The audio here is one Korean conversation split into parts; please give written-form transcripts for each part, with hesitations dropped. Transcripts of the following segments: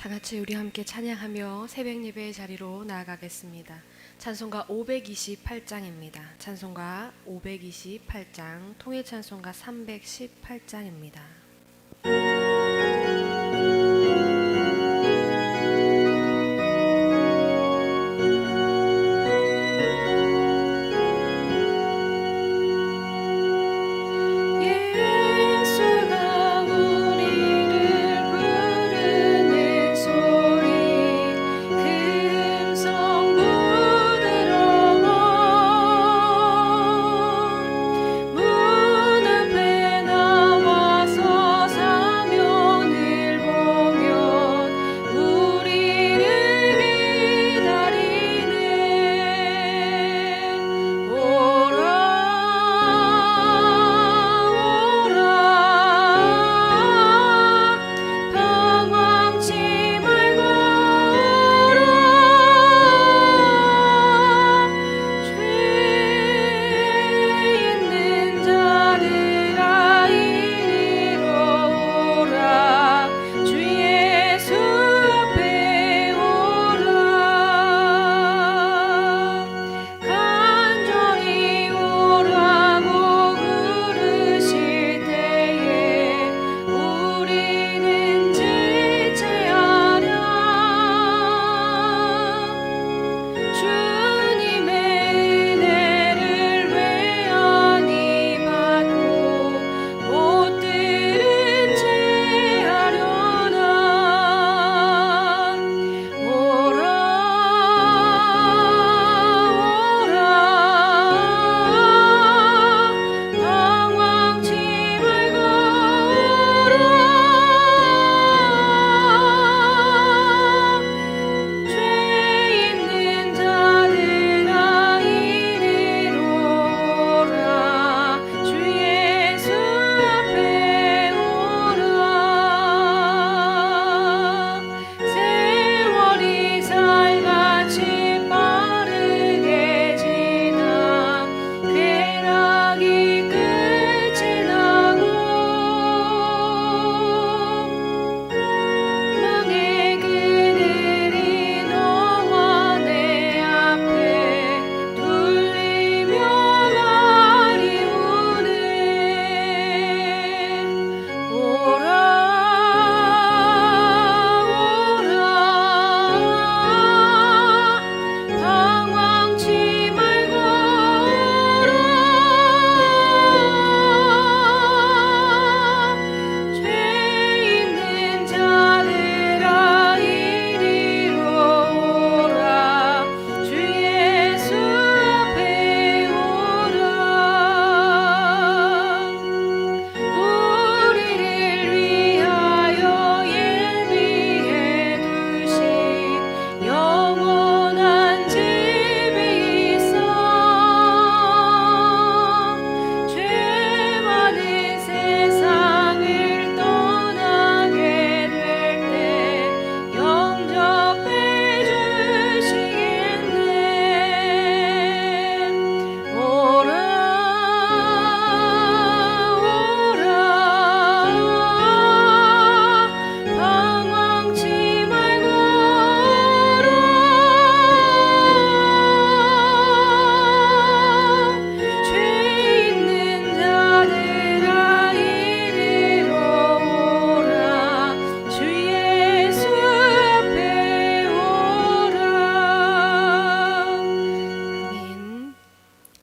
다 같이 우리 함께 찬양하며 새벽 예배의 자리로 나아가겠습니다. 찬송가 528장입니다. 찬송가 528장, 통일 찬송가 318장입니다. 아멘.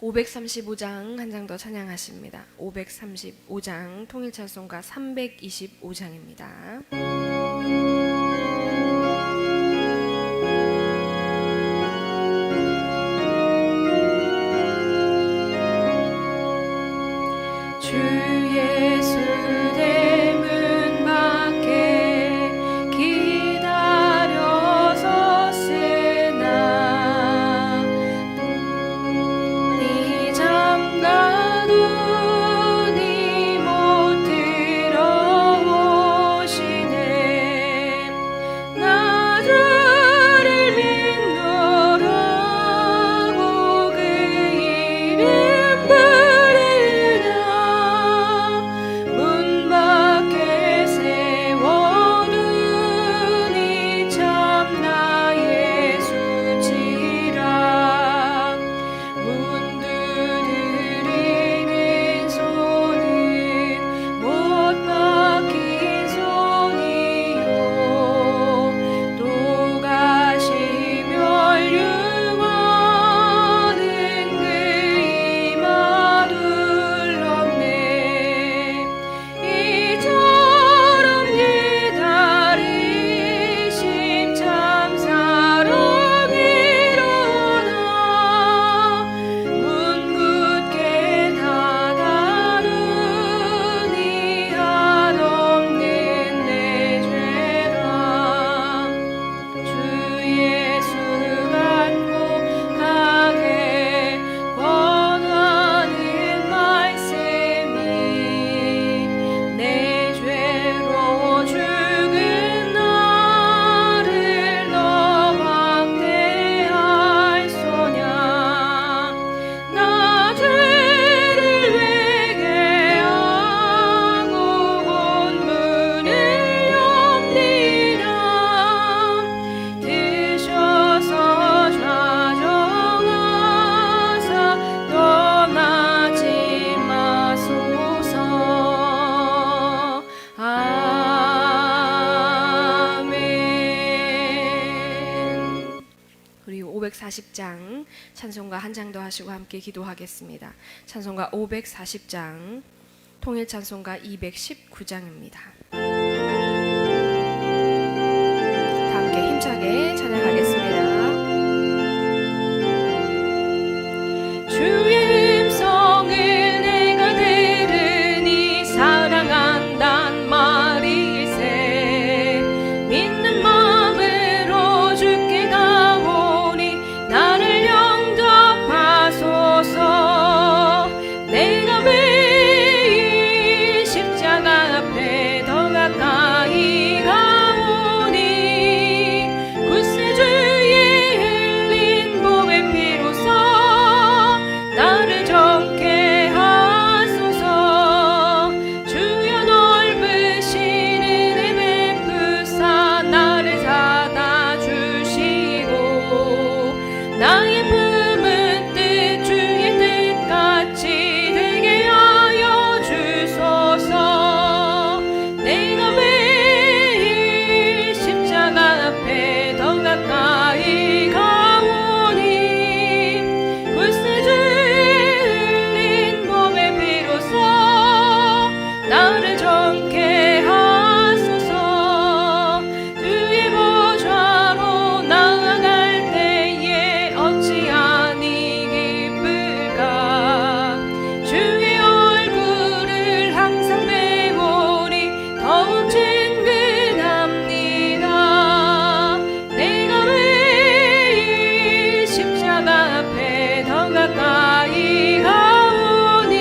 535장 한 장 더 찬양하십니다. 535장 통일찬송가 325장입니다. 주 예수 대문 밖에 기다려 섰으나 네 잠가도 네 못 들어오시네. 540장 찬송가 한 장 더 하시고 함께 기도하겠습니다. 찬송가 540장, 통일 찬송가 219장입니다. 다 함께 힘차게 찬양하겠습니다. 주의 음성을 내가 들으니 사랑한단 말일세. 믿는 마음으로 주께 가오니 나를 영접하소서. 내가 매일 십자가 앞에 더 가까이 가오니 굳세 주의 흘린 몸의 피로써 나를 정케 하소서. 주여 넓으신 은혜 베푸사 나를 사다 주시고 나의 품은 뜻 주의 뜻같이 되게 하여 주소서. 내가 매일 십자가 앞에 더 가까이 가오니 굳세 주의 몸의 피로써 나를 정케 하소서. 주의 보좌로 나아갈 때에 어찌하니 기쁠까. 주의 얼굴을 항상 배우니 더욱 친근합니다. 내가 매일 십자가 앞에 더 가까이 가오니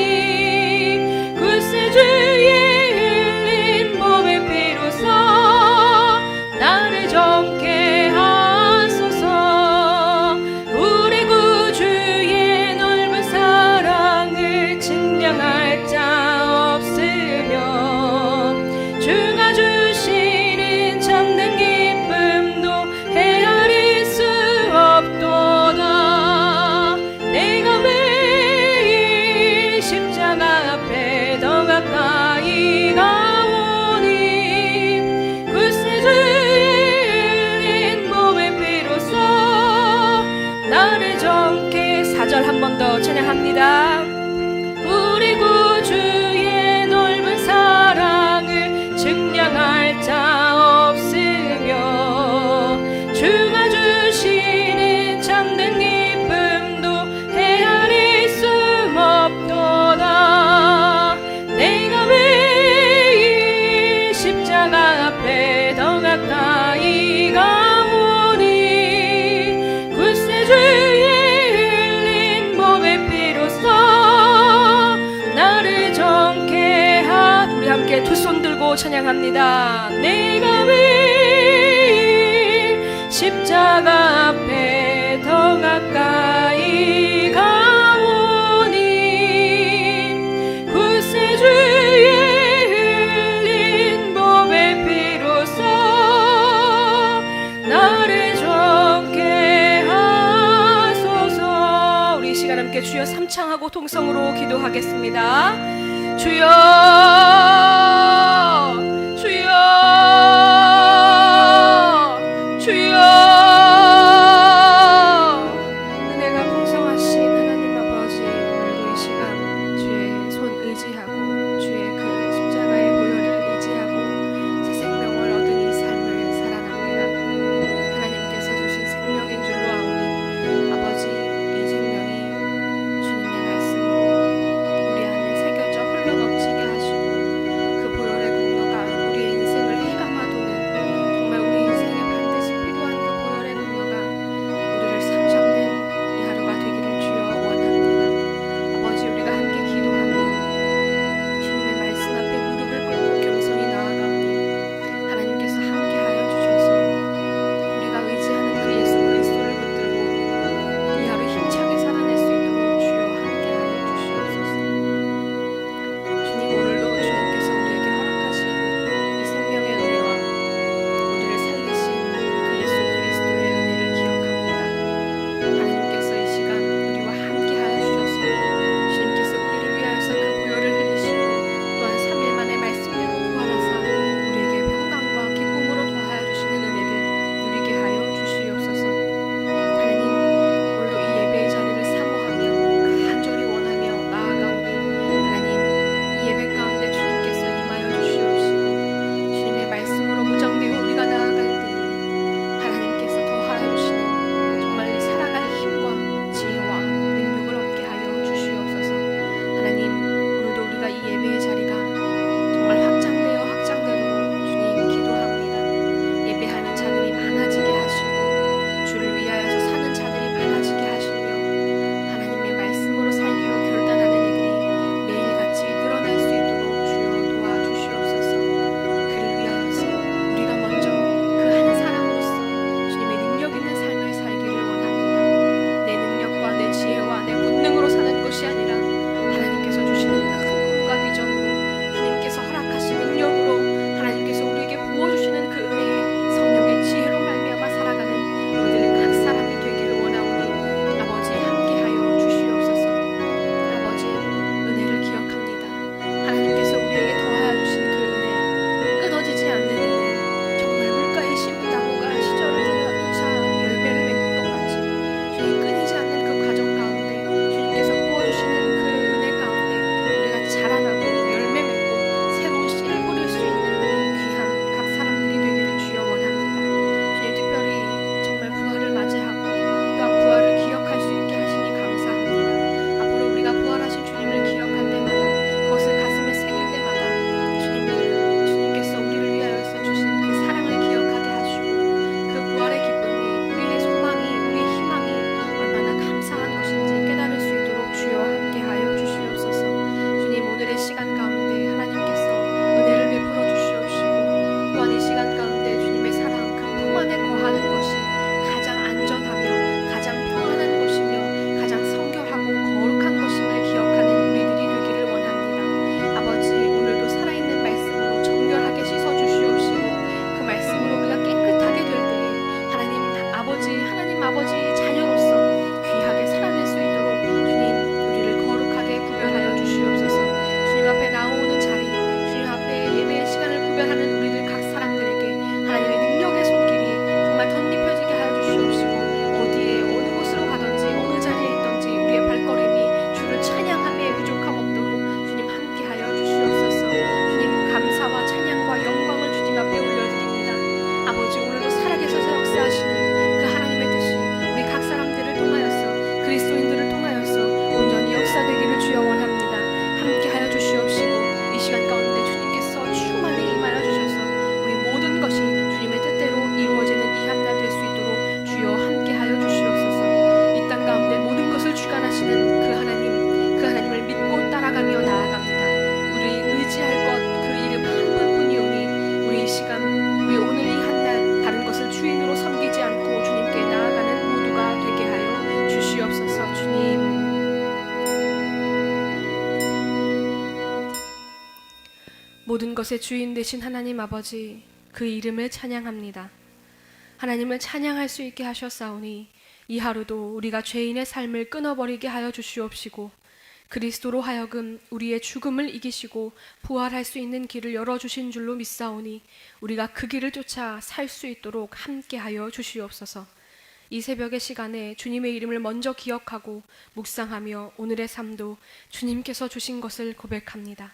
굳세 주의 흘린 몸의 피로써 나를 정케 하소서. 우리 구주의 넓은 사랑을 측량할 자 없으며 주가 주시는 참된 기쁨도 헤아릴 수 없도다. 내가 매일 십자가 앞에 더 가까이 가오니 굳세 주의 흘린 몸의 피로써 나를 정케. 4절 한 번 더 찬양합니다. 우리 구주의 넓은 사랑을 측량할 자 없으며 주가 주시는 참된 기쁨도 헤아릴 수 없도다. 내가 매일 십자가 앞에 더 가까이 가오니 굳세 주의 흘린 몸의 피로써 나를 정케 하. 우리 함께 두 손 들고 찬양합니다. 내가 매일 십자가 앞에 더 가까이 가오니 굳세 주의 흘린 몸의 피로써 나를 정케 하소서. 우리 이 시간 함께 주여 삼창하고 통성으로 기도하겠습니다. 주여 주여 주여. 은혜가 풍성하신 하나님 아버지, 오늘도 이 시간 주의 손 의지하고 주의 그 십자가의 보혈을 의지하고 새 생명을 얻은 이 삶을 살아납니다. 하나님께서 주신 생명인 줄로 아오니 아버지, 이 생명이 주님의 말씀으로 우리 안에 새겨져 흘러넘치게 하시고 모든 것의 주인 되신 하나님 아버지, 그 이름을 찬양합니다. 하나님을 찬양할 수 있게 하셨사오니 이 하루도 우리가 죄인의 삶을 끊어버리게 하여 주시옵시고, 그리스도로 하여금 우리의 죽음을 이기시고 부활할 수 있는 길을 열어주신 줄로 믿사오니 우리가 그 길을 쫓아 살 수 있도록 함께하여 주시옵소서. 이 새벽의 시간에 주님의 이름을 먼저 기억하고 묵상하며 오늘의 삶도 주님께서 주신 것을 고백합니다.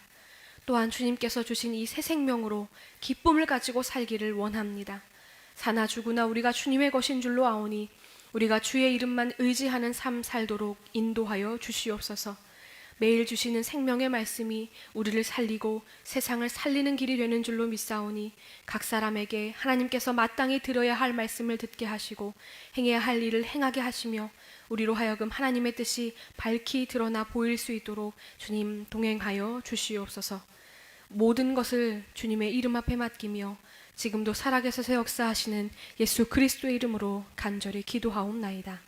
또한 주님께서 주신 이 새 생명으로 기쁨을 가지고 살기를 원합니다. 사나 죽으나 우리가 주님의 것인 줄로 아오니 우리가 주의 이름만 의지하는 삶 살도록 인도하여 주시옵소서. 매일 주시는 생명의 말씀이 우리를 살리고 세상을 살리는 길이 되는 줄로 믿사오니 각 사람에게 하나님께서 마땅히 들어야 할 말씀을 듣게 하시고 행해야 할 일을 행하게 하시며 우리로 하여금 하나님의 뜻이 밝히 드러나 보일 수 있도록 주님 동행하여 주시옵소서. 모든 것을 주님의 이름 앞에 맡기며 지금도 살아계셔서 역사하시는 예수 그리스도의 이름으로 간절히 기도하옵나이다.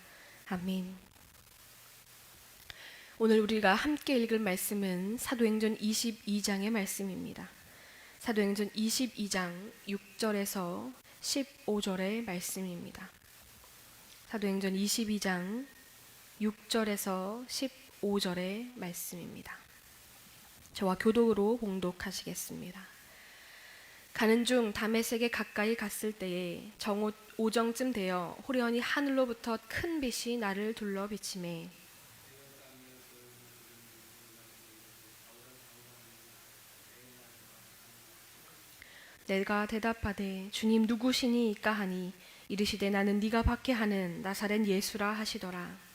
아멘. 오늘 우리가 함께 읽을 말씀은 사도행전 22장의 말씀입니다. 사도행전 22장 6절에서 15절의 말씀입니다. 사도행전 22장 6절에서 15절의 말씀입니다. 저와 교독으로 봉독하시겠습니다. 가는 중 다메섹에 가까이 갔을 때에 정오 오정쯤 되어 호련히 하늘로부터 큰 빛이 나를 둘러 비치매 내가 대답하되 주님 누구시니이까 하니 이르시되 나는 네가 박해하는 나사렛 예수라 하시더라.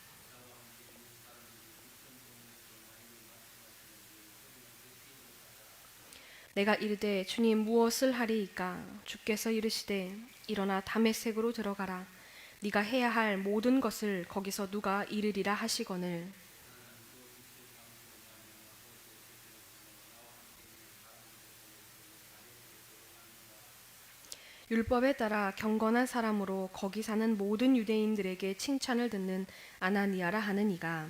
내가 이르되 주님 무엇을 하리이까? 주께서 이르시되 일어나 다메섹으로 들어가라. 네가 해야 할 모든 것을 거기서 누가 이르리라 하시거늘 율법에 따라 경건한 사람으로 거기 사는 모든 유대인들에게 칭찬을 듣는 아나니아라 하는 이가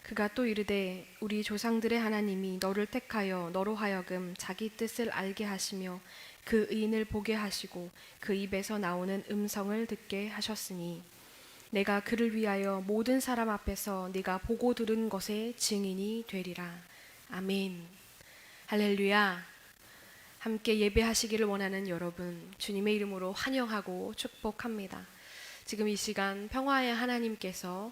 그가 또 이르되 우리 조상들의 하나님이 너를 택하여 너로 하여금 자기 뜻을 알게 하시며 그 의인을 보게 하시고 그 입에서 나오는 음성을 듣게 하셨으니 내가 그를 위하여 모든 사람 앞에서 네가 보고 들은 것의 증인이 되리라. 아멘. 할렐루야. 함께 예배하시기를 원하는 여러분, 주님의 이름으로 환영하고 축복합니다. 지금 이 시간 평화의 하나님께서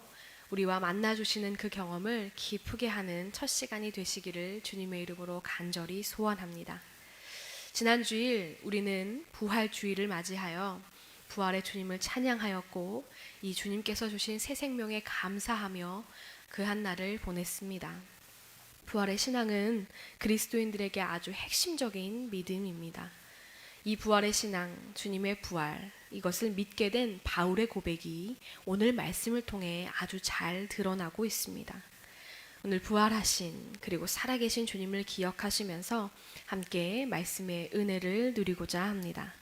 우리와 만나주시는 그 경험을 기쁘게 하는 첫 시간이 되시기를 주님의 이름으로 간절히 소원합니다. 지난 주일 우리는 부활 주일을 맞이하여 부활의 주님을 찬양하였고 이 주님께서 주신 새 생명에 감사하며 그 한 날을 보냈습니다. 부활의 신앙은 그리스도인들에게 아주 핵심적인 믿음입니다. 이 부활의 신앙, 주님의 부활, 이것을 믿게 된 바울의 고백이 오늘 말씀을 통해 아주 잘 드러나고 있습니다. 오늘 부활하신 그리고 살아계신 주님을 기억하시면서 함께 말씀의 은혜를 누리고자 합니다.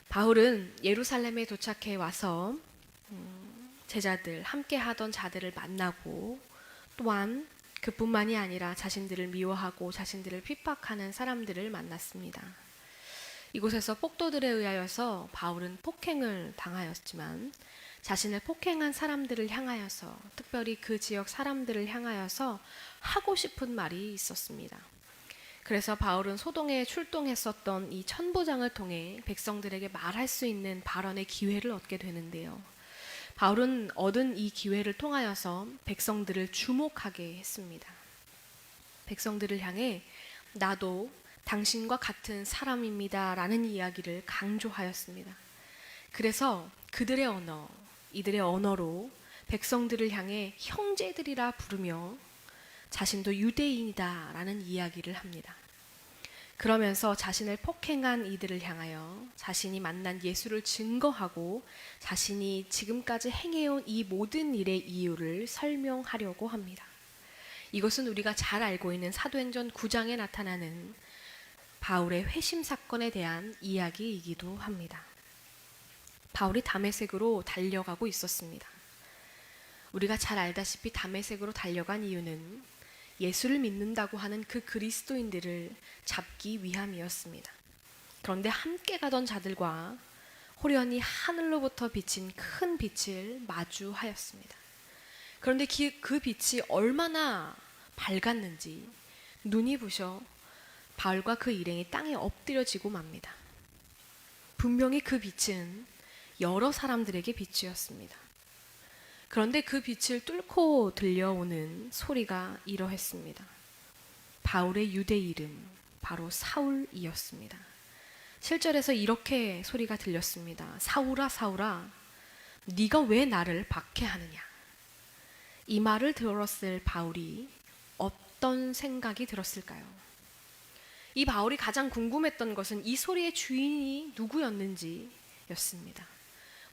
바울은 예루살렘에 도착해 와서 제자들, 함께 하던 자들을 만나고 또한 그뿐만이 아니라 자신들을 미워하고 자신들을 핍박하는 사람들을 만났습니다. 이곳에서 폭도들에 의하여서 바울은 폭행을 당하였지만 자신을 폭행한 사람들을 향하여서 특별히 그 지역 사람들을 향하여서 하고 싶은 말이 있었습니다. 그래서 바울은 소동에 출동했었던 이 천부장을 통해 백성들에게 말할 수 있는 발언의 기회를 얻게 되는데요. 바울은 얻은 이 기회를 통하여서 백성들을 주목하게 했습니다. 백성들을 향해 나도 당신과 같은 사람입니다 라는 이야기를 강조하였습니다. 그래서 그들의 언어, 이들의 언어로 백성들을 향해 형제들이라 부르며 자신도 유대인이다 라는 이야기를 합니다. 그러면서 자신을 폭행한 이들을 향하여 자신이 만난 예수를 증거하고 자신이 지금까지 행해온 이 모든 일의 이유를 설명하려고 합니다. 이것은 우리가 잘 알고 있는 사도행전 9장에 나타나는 바울의 회심 사건에 대한 이야기이기도 합니다. 바울이 다메섹으로 달려가고 있었습니다. 우리가 잘 알다시피 다메섹으로 달려간 이유는 예수를 믿는다고 하는 그 그리스도인들을 잡기 위함이었습니다. 그런데 함께 가던 자들과 호련히 하늘로부터 비친 큰 빛을 마주하였습니다. 그런데 그 빛이 얼마나 밝았는지 눈이 부셔 바울과 그 일행이 땅에 엎드려지고 맙니다. 분명히 그 빛은 여러 사람들에게 빛이었습니다. 그런데 그 빛을 뚫고 들려오는 소리가 이러했습니다. 바울의 유대 이름 바로 사울이었습니다. 7절에서 이렇게 소리가 들렸습니다. 사울아 사울아 네가 왜 나를 박해하느냐. 이 말을 들었을 바울이 어떤 생각이 들었을까요? 이 바울이 가장 궁금했던 것은 이 소리의 주인이 누구였는지였습니다.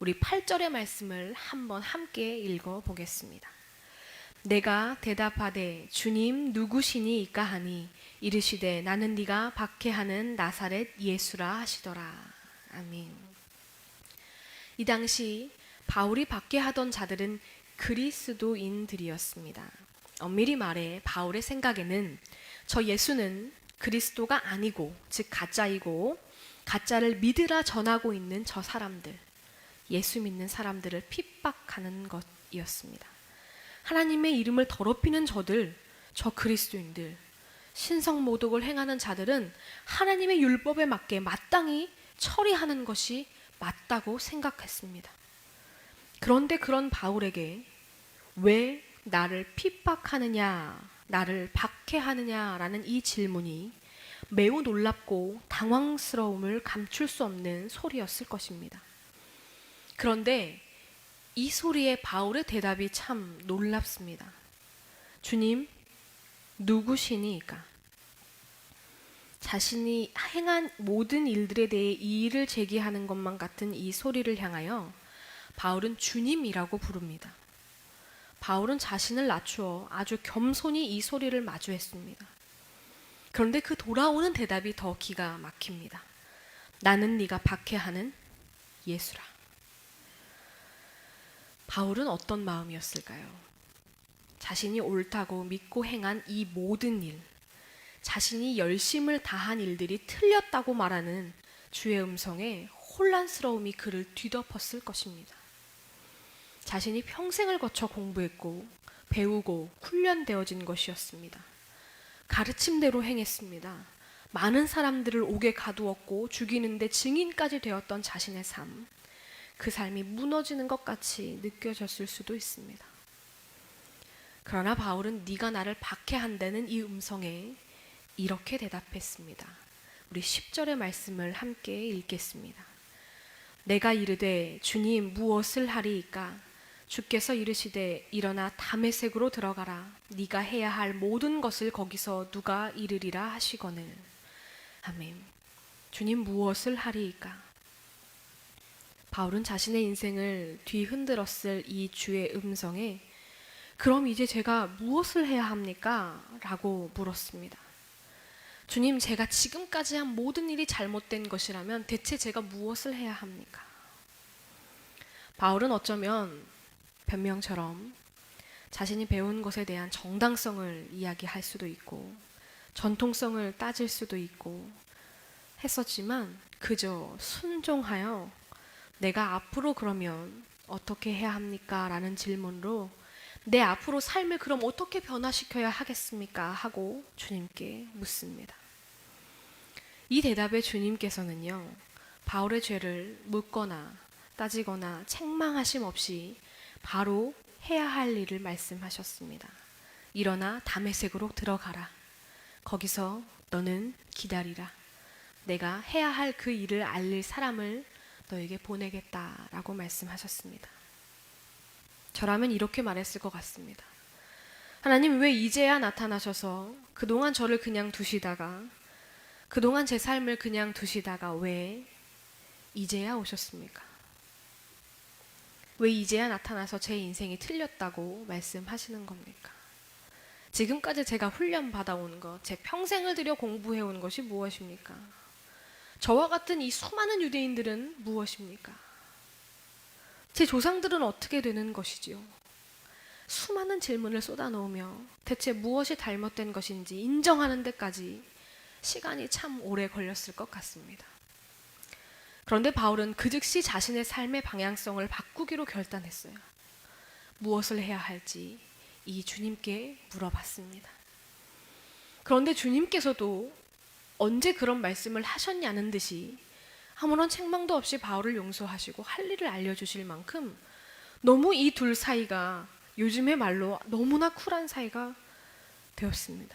우리 8절의 말씀을 한번 함께 읽어보겠습니다. 내가 대답하되 주님 누구시니이까 하니 이르시되 나는 네가 박해하는 나사렛 예수라 하시더라. 아멘. 이 당시 바울이 박해하던 자들은 그리스도인들이었습니다. 엄밀히 말해 바울의 생각에는 저 예수는 그리스도가 아니고 즉 가짜이고 가짜를 믿으라 전하고 있는 저 사람들, 예수 믿는 사람들을 핍박하는 것이었습니다. 하나님의 이름을 더럽히는 저들, 저 그리스도인들, 신성모독을 행하는 자들은 하나님의 율법에 맞게 마땅히 처리하는 것이 맞다고 생각했습니다. 그런데 그런 바울에게 왜 나를 핍박하느냐, 나를 박해하느냐라는 이 질문이 매우 놀랍고 당황스러움을 감출 수 없는 소리였을 것입니다. 그런데 이 소리에 바울의 대답이 참 놀랍습니다. 주님, 누구시니까? 자신이 행한 모든 일들에 대해 이의를 제기하는 것만 같은 이 소리를 향하여 바울은 주님이라고 부릅니다. 바울은 자신을 낮추어 아주 겸손히 이 소리를 마주했습니다. 그런데 그 돌아오는 대답이 더 기가 막힙니다. 나는 네가 박해하는 예수라. 바울은 어떤 마음이었을까요? 자신이 옳다고 믿고 행한 이 모든 일, 자신이 열심을 다한 일들이 틀렸다고 말하는 주의 음성에 혼란스러움이 그를 뒤덮었을 것입니다. 자신이 평생을 거쳐 공부했고 배우고 훈련되어진 것이었습니다. 가르침대로 행했습니다. 많은 사람들을 옥에 가두었고 죽이는데 증인까지 되었던 자신의 삶, 그 삶이 무너지는 것 같이 느껴졌을 수도 있습니다. 그러나 바울은 네가 나를 박해한다는 이 음성에 이렇게 대답했습니다. 우리 10절의 말씀을 함께 읽겠습니다. 내가 이르되 주님 무엇을 하리이까? 주께서 이르시되 일어나 다메섹으로 들어가라. 네가 해야 할 모든 것을 거기서 누가 이르리라 하시거늘. 아멘. 주님 무엇을 하리이까? 바울은 자신의 인생을 뒤흔들었을 이 주의 음성에 그럼 이제 제가 무엇을 해야 합니까? 라고 물었습니다. 주님, 제가 지금까지 한 모든 일이 잘못된 것이라면 대체 제가 무엇을 해야 합니까? 바울은 어쩌면 변명처럼 자신이 배운 것에 대한 정당성을 이야기할 수도 있고 전통성을 따질 수도 있고 했었지만 그저 순종하여 내가 앞으로 그러면 어떻게 해야 합니까? 라는 질문으로 내 앞으로 삶을 그럼 어떻게 변화시켜야 하겠습니까? 하고 주님께 묻습니다. 이 대답에 주님께서는요, 바울의 죄를 묻거나 따지거나 책망하심 없이 바로 해야 할 일을 말씀하셨습니다. 일어나 다메섹으로 들어가라. 거기서 너는 기다리라. 내가 해야 할 그 일을 알릴 사람을 너에게 보내겠다라고 말씀하셨습니다. 저라면 이렇게 말했을 것 같습니다. 하나님, 왜 이제야 나타나셔서 그동안 저를 그냥 두시다가 그동안 제 삶을 그냥 두시다가 왜 이제야 오셨습니까? 왜 이제야 나타나서 제 인생이 틀렸다고 말씀하시는 겁니까? 지금까지 제가 훈련받아온 것, 제 평생을 들여 공부해온 것이 무엇입니까? 저와 같은 이 수많은 유대인들은 무엇입니까? 제 조상들은 어떻게 되는 것이지요? 수많은 질문을 쏟아놓으며 대체 무엇이 잘못된 것인지 인정하는 데까지 시간이 참 오래 걸렸을 것 같습니다. 그런데 바울은 그 즉시 자신의 삶의 방향성을 바꾸기로 결단했어요. 무엇을 해야 할지 이 주님께 물어봤습니다. 그런데 주님께서도 언제 그런 말씀을 하셨냐는 듯이 아무런 책망도 없이 바울을 용서하시고 할 일을 알려주실 만큼 너무 이 둘 사이가 요즘의 말로 너무나 쿨한 사이가 되었습니다.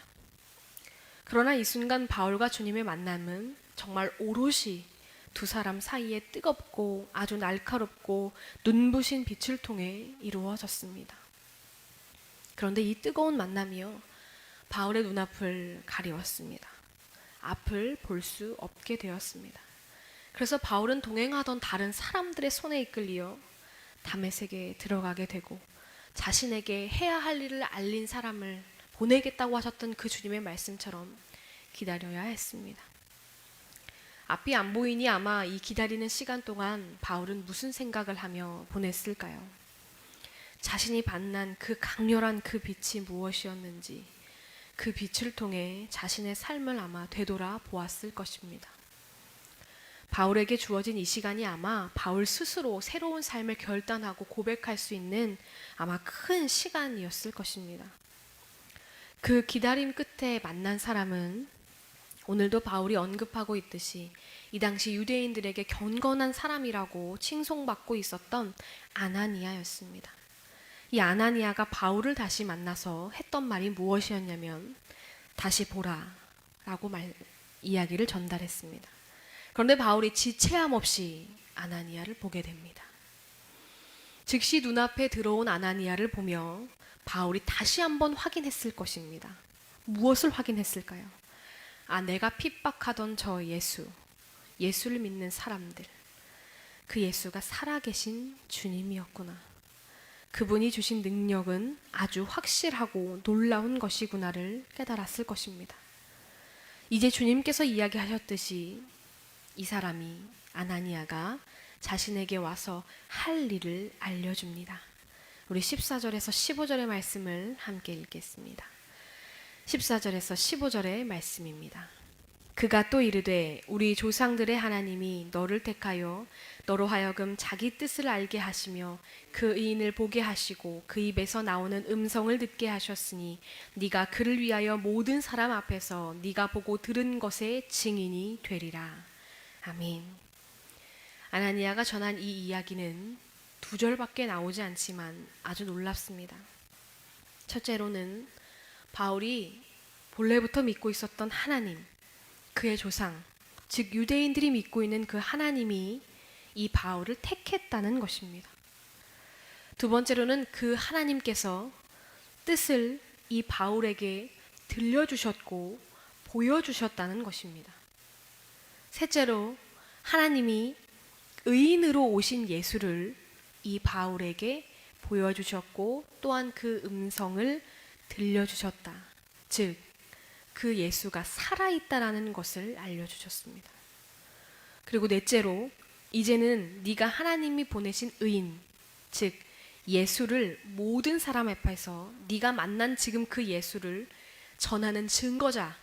그러나 이 순간 바울과 주님의 만남은 정말 오롯이 두 사람 사이에 뜨겁고 아주 날카롭고 눈부신 빛을 통해 이루어졌습니다. 그런데 이 뜨거운 만남이요, 바울의 눈앞을 가리웠습니다. 앞을 볼 수 없게 되었습니다. 그래서 바울은 동행하던 다른 사람들의 손에 이끌려 다메섹에 들어가게 되고 자신에게 해야 할 일을 알린 사람을 보내겠다고 하셨던 그 주님의 말씀처럼 기다려야 했습니다. 앞이 안 보이니 아마 이 기다리는 시간 동안 바울은 무슨 생각을 하며 보냈을까요? 자신이 만난 그 강렬한 그 빛이 무엇이었는지, 그 빛을 통해 자신의 삶을 아마 되돌아 보았을 것입니다. 바울에게 주어진 이 시간이 아마 바울 스스로 새로운 삶을 결단하고 고백할 수 있는 아마 큰 시간이었을 것입니다. 그 기다림 끝에 만난 사람은 오늘도 바울이 언급하고 있듯이 이 당시 유대인들에게 경건한 사람이라고 칭송받고 있었던 아나니아였습니다. 이 아나니아가 바울을 다시 만나서 했던 말이 무엇이었냐면 다시 보라 라고 이야기를 전달했습니다. 그런데 바울이 지체함 없이 아나니아를 보게 됩니다. 즉시 눈앞에 들어온 아나니아를 보며 바울이 다시 한번 확인했을 것입니다. 무엇을 확인했을까요? 내가 핍박하던 저 예수를 믿는 사람들, 그 예수가 살아계신 주님이었구나. 그분이 주신 능력은 아주 확실하고 놀라운 것이구나를 깨달았을 것입니다. 이제 주님께서 이야기하셨듯이 이 사람이, 아나니아가 자신에게 와서 할 일을 알려줍니다. 우리 14절에서 15절의 말씀을 함께 읽겠습니다. 14절에서 15절의 말씀입니다. 그가 또 이르되 우리 조상들의 하나님이 너를 택하여 너로 하여금 자기 뜻을 알게 하시며 그 의인을 보게 하시고 그 입에서 나오는 음성을 듣게 하셨으니 네가 그를 위하여 모든 사람 앞에서 네가 보고 들은 것의 증인이 되리라. 아멘. 아나니아가 전한 이 이야기는 2절밖에 나오지 않지만 아주 놀랍습니다. 첫째로는 바울이 본래부터 믿고 있었던 하나님, 그의 조상, 즉 유대인들이 믿고 있는 그 하나님이 이 바울을 택했다는 것입니다. 두 번째로는 그 하나님께서 뜻을 이 바울에게 들려주셨고 보여주셨다는 것입니다. 셋째로 하나님이 의인으로 오신 예수를 이 바울에게 보여주셨고 또한 그 음성을 들려주셨다. 즉, 그 예수가 살아있다라는 것을 알려주셨습니다. 그리고 넷째로 이제는 네가 하나님이 보내신 의인, 즉 예수를 모든 사람 앞에서 네가 만난 지금 그 예수를 전하는 증거자,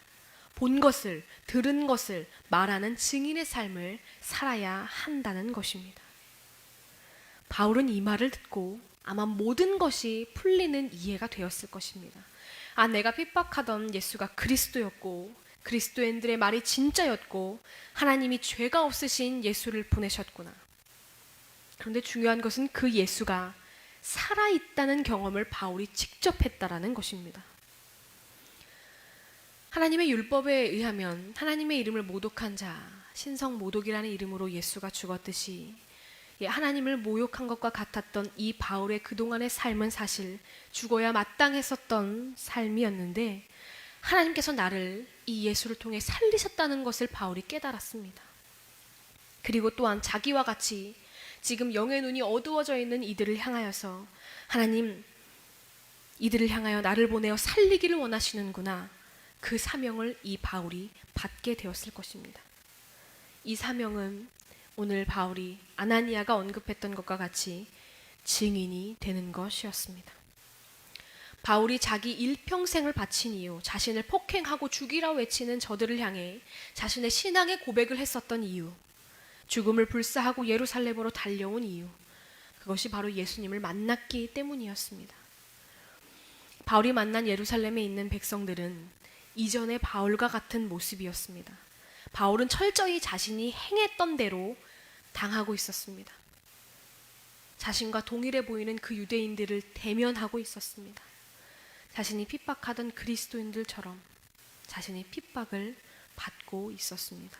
본 것을, 들은 것을 말하는 증인의 삶을 살아야 한다는 것입니다. 바울은 이 말을 듣고 아마 모든 것이 풀리는 이해가 되었을 것입니다. 내가 핍박하던 예수가 그리스도였고 그리스도인들의 말이 진짜였고 하나님이 죄가 없으신 예수를 보내셨구나. 그런데 중요한 것은 그 예수가 살아있다는 경험을 바울이 직접 했다라는 것입니다. 하나님의 율법에 의하면 하나님의 이름을 모독한 자, 신성 모독이라는 이름으로 예수가 죽었듯이 하나님을 모욕한 것과 같았던 이 바울의 그동안의 삶은 사실 죽어야 마땅했었던 삶이었는데 하나님께서 나를 이 예수를 통해 살리셨다는 것을 바울이 깨달았습니다. 그리고 또한 자기와 같이 지금 영의 눈이 어두워져 있는 이들을 향하여서 하나님, 이들을 향하여 나를 보내어 살리기를 원하시는구나. 그 사명을 이 바울이 받게 되었을 것입니다. 이 사명은 오늘 바울이 아나니아가 언급했던 것과 같이 증인이 되는 것이었습니다. 바울이 자기 일평생을 바친 이유, 자신을 폭행하고 죽이라 외치는 저들을 향해 자신의 신앙의 고백을 했었던 이유, 죽음을 불사하고 예루살렘으로 달려온 이유, 그것이 바로 예수님을 만났기 때문이었습니다. 바울이 만난 예루살렘에 있는 백성들은 이전의 바울과 같은 모습이었습니다. 바울은 철저히 자신이 행했던 대로 당하고 있었습니다. 자신과 동일해 보이는 그 유대인들을 대면하고 있었습니다. 자신이 핍박하던 그리스도인들처럼 자신이 핍박을 받고 있었습니다.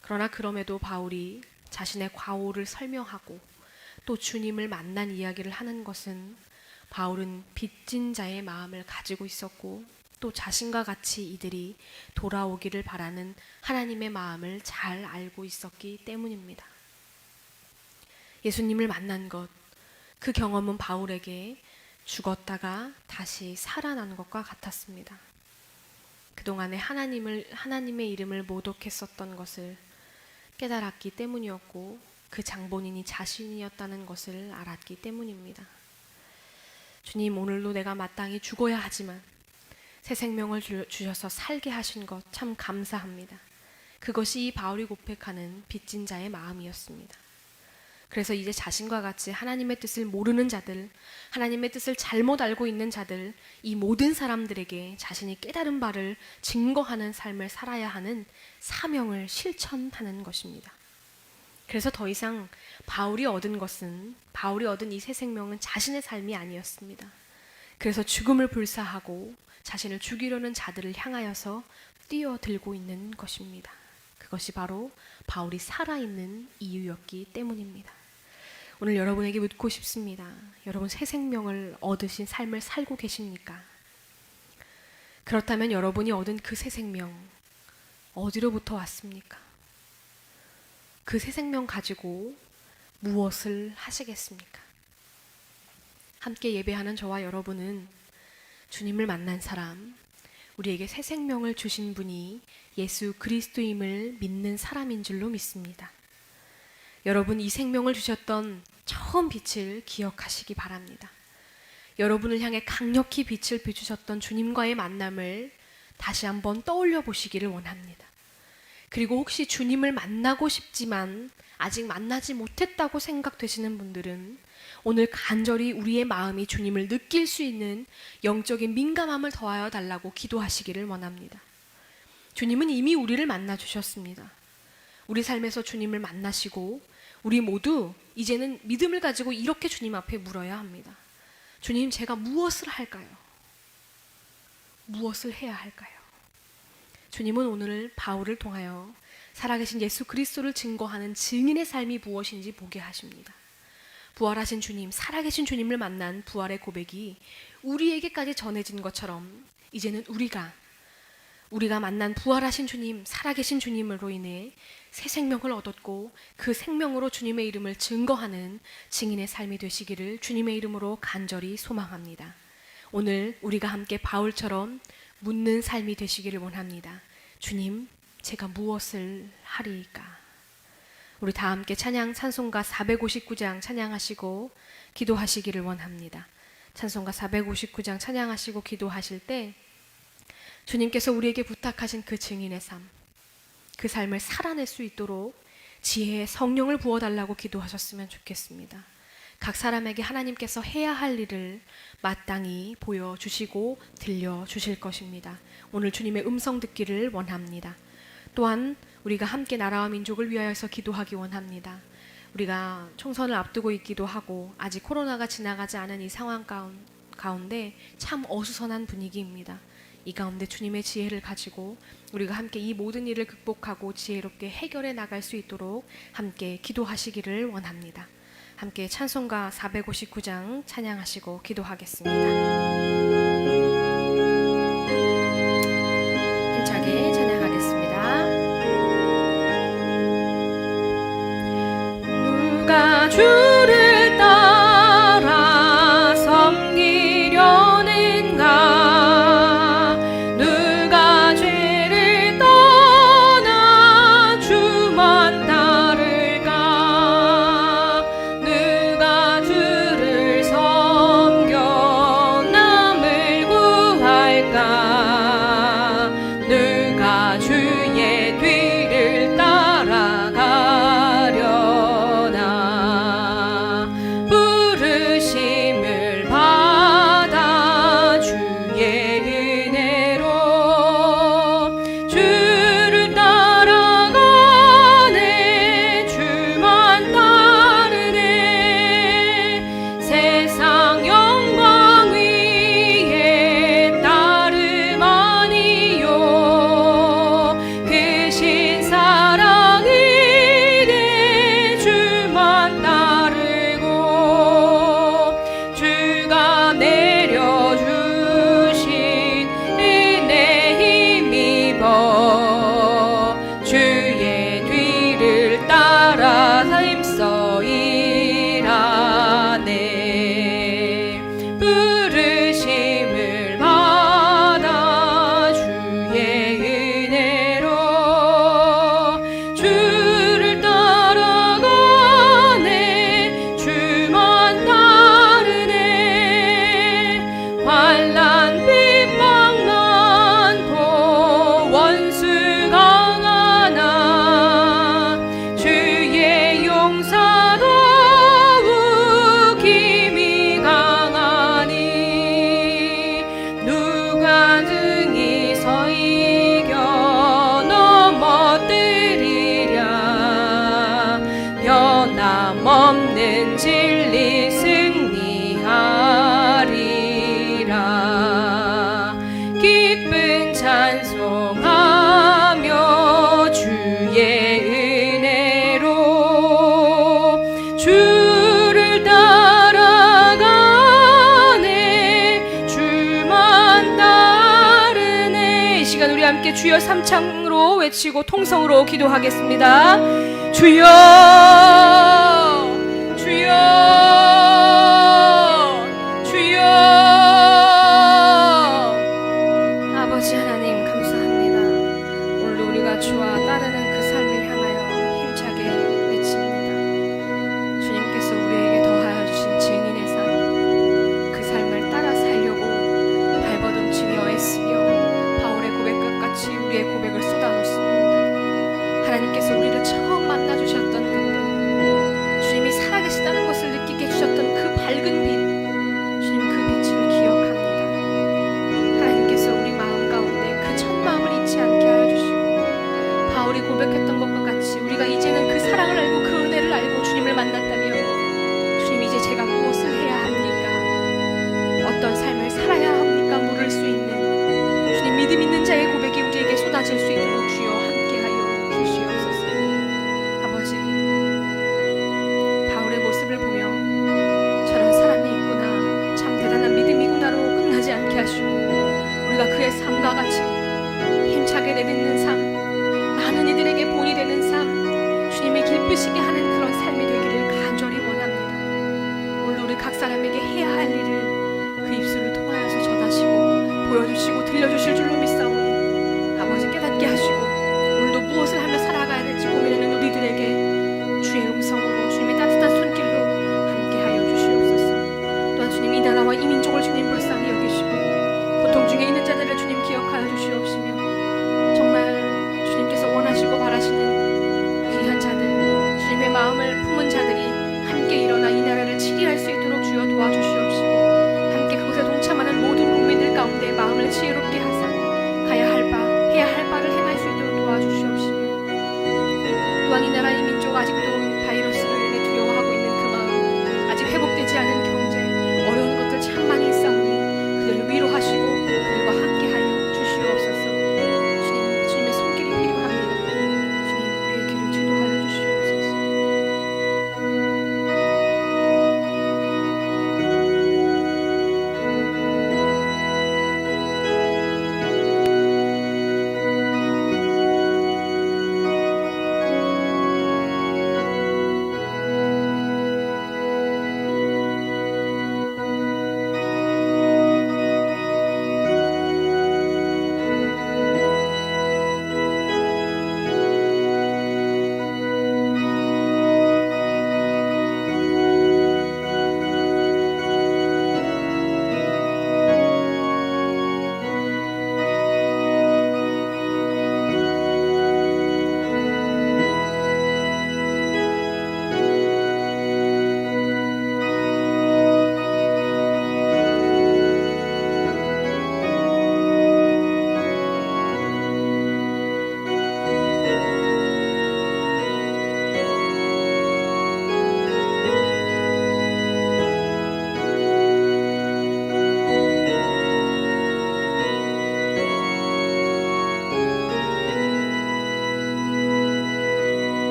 그러나 그럼에도 바울이 자신의 과오를 설명하고 또 주님을 만난 이야기를 하는 것은 바울은 빚진 자의 마음을 가지고 있었고 또 자신과 같이 이들이 돌아오기를 바라는 하나님의 마음을 잘 알고 있었기 때문입니다. 예수님을 만난 것, 그 경험은 바울에게 죽었다가 다시 살아난 것과 같았습니다. 그동안에 하나님의 이름을 모독했었던 것을 깨달았기 때문이었고 그 장본인이 자신이었다는 것을 알았기 때문입니다. 주님, 오늘도 내가 마땅히 죽어야 하지만 새 생명을 주셔서 살게 하신 것 참 감사합니다. 그것이 이 바울이 고백하는 빚진 자의 마음이었습니다. 그래서 이제 자신과 같이 하나님의 뜻을 모르는 자들, 하나님의 뜻을 잘못 알고 있는 자들, 이 모든 사람들에게 자신이 깨달은 바를 증거하는 삶을 살아야 하는 사명을 실천하는 것입니다. 그래서 더 이상 바울이 얻은 이 새 생명은 자신의 삶이 아니었습니다. 그래서 죽음을 불사하고 자신을 죽이려는 자들을 향하여서 뛰어들고 있는 것입니다. 그것이 바로 바울이 살아있는 이유였기 때문입니다. 오늘 여러분에게 묻고 싶습니다. 여러분 새 생명을 얻으신 삶을 살고 계십니까? 그렇다면 여러분이 얻은 그 새 생명 어디로부터 왔습니까? 그 새 생명 가지고 무엇을 하시겠습니까? 함께 예배하는 저와 여러분은 주님을 만난 사람, 우리에게 새 생명을 주신 분이 예수 그리스도임을 믿는 사람인 줄로 믿습니다. 여러분, 이 생명을 주셨던 처음 빛을 기억하시기 바랍니다. 여러분을 향해 강력히 빛을 비추셨던 주님과의 만남을 다시 한번 떠올려 보시기를 원합니다. 그리고 혹시 주님을 만나고 싶지만 아직 만나지 못했다고 생각되시는 분들은 오늘 간절히 우리의 마음이 주님을 느낄 수 있는 영적인 민감함을 더하여 달라고 기도하시기를 원합니다. 주님은 이미 우리를 만나 주셨습니다. 우리 삶에서 주님을 만나시고 우리 모두 이제는 믿음을 가지고 이렇게 주님 앞에 물어야 합니다. 주님, 제가 무엇을 할까요? 무엇을 해야 할까요? 주님은 오늘 바울을 통하여 살아계신 예수 그리스도를 증거하는 증인의 삶이 무엇인지 보게 하십니다. 부활하신 주님, 살아계신 주님을 만난 부활의 고백이 우리에게까지 전해진 것처럼 이제는 우리가 만난 부활하신 주님, 살아계신 주님으로 인해 새 생명을 얻었고 그 생명으로 주님의 이름을 증거하는 증인의 삶이 되시기를 주님의 이름으로 간절히 소망합니다. 오늘 우리가 함께 바울처럼 묻는 삶이 되시기를 원합니다. 주님, 제가 무엇을 하리이까? 우리 다 함께 찬송가 459장 찬양하시고 기도하시기를 원합니다. 찬송가 459장 찬양하시고 기도하실 때 주님께서 우리에게 부탁하신 그 증인의 삶, 그 삶을 살아낼 수 있도록 지혜의 성령을 부어달라고 기도하셨으면 좋겠습니다. 각 사람에게 하나님께서 해야 할 일을 마땅히 보여주시고 들려주실 것입니다. 오늘 주님의 음성 듣기를 원합니다. 또한 우리가 함께 나라와 민족을 위하여서 기도하기 원합니다. 우리가 총선을 앞두고 있기도 하고 아직 코로나가 지나가지 않은 이 상황 가운데 참 어수선한 분위기입니다. 이 가운데 주님의 지혜를 가지고 우리가 함께 이 모든 일을 극복하고 지혜롭게 해결해 나갈 수 있도록 함께 기도하시기를 원합니다. 함께 찬송가 459장 찬양하시고 기도하겠습니다. 힘차게 찬양하겠습니다. 누가 주를 따라 섬기려는가? 누가 죄를 떠나 주만 따를까? 누가 주를 섬겨 없을까? 누가 주의 뒤를 따라가려나? 부르심을 받아 주의 은혜로 주를 따라가네. 주만 따르네. 세상 영광 위에 따름 아니요. 크신 사랑이 내 주만 따르고 주가 내려주신 은혜 힘입어 주의 뒤를 따라 힘써 일하네. 부르심을 받아 주의 은혜로 주를 따라가네. 주만 따르네. 환난 핍박 많고 원수 강하나 주의 용사 더욱 힘이 강하니 누가 등이 서 이겨 넘어뜨리랴. 변함없는 진리 승리하리라. 기쁜 찬송하며 주의 은혜로 주를 따라가네. 주만 따르네. 이 시간 우리 함께 주여 삼창으로 외치고 통성으로 기도하겠습니다. 주여 주여 주여. 아버지 하나님 감사합니다. 오늘 우리가 주와 따르는 그 삶을 향하여 힘차게 외칩니다. 주님께서 우리에게 더하여 주신 증인의 삶, 그 삶을 따라 살려고 발버둥치며 애쓰며 바울의 고백과 같이 우리의 고백을 쏟아놓습니다. 하나님께서 우리를 처음 만나주셨던 그때 주님이 살아계시다는 것을 느끼게 해주셨던 그 밝은 빛, 주님 그 빛을 기억합니다. 하나님께서 우리 마음 가운데 그 첫 마음을 잊지 않게 하여 주시고 바울이 고백했던 것과 같이 우리가 이제는 그 사랑을 알고 그 은혜를 알고 주님을 만났다면 주님 이제 제가 무엇을 해야 합니까? 어떤 삶을 살아야 합니까? 물을 수 있는 주님 믿음 있는 자의 고백이 우리에게 쏟아질 수 있도록 주여 함께하여 주시옵소서. 아버지, 바울의 모습을 보며 저런 사람이 있구나, 참 대단한 믿음이구나로 끝나지 않게 하시고 우리가 그의 삶과 같이 힘차게 내딛는 삶, 많은 이들에게 본이 되는 삶, 주님이 기쁘시게 하는 그런 삶이 되기를 간절히 원합니다. 오늘 우리 각 사람에게 해야 할 일을 그 입술을 통하여서 전하시고 보여주시고 들려주실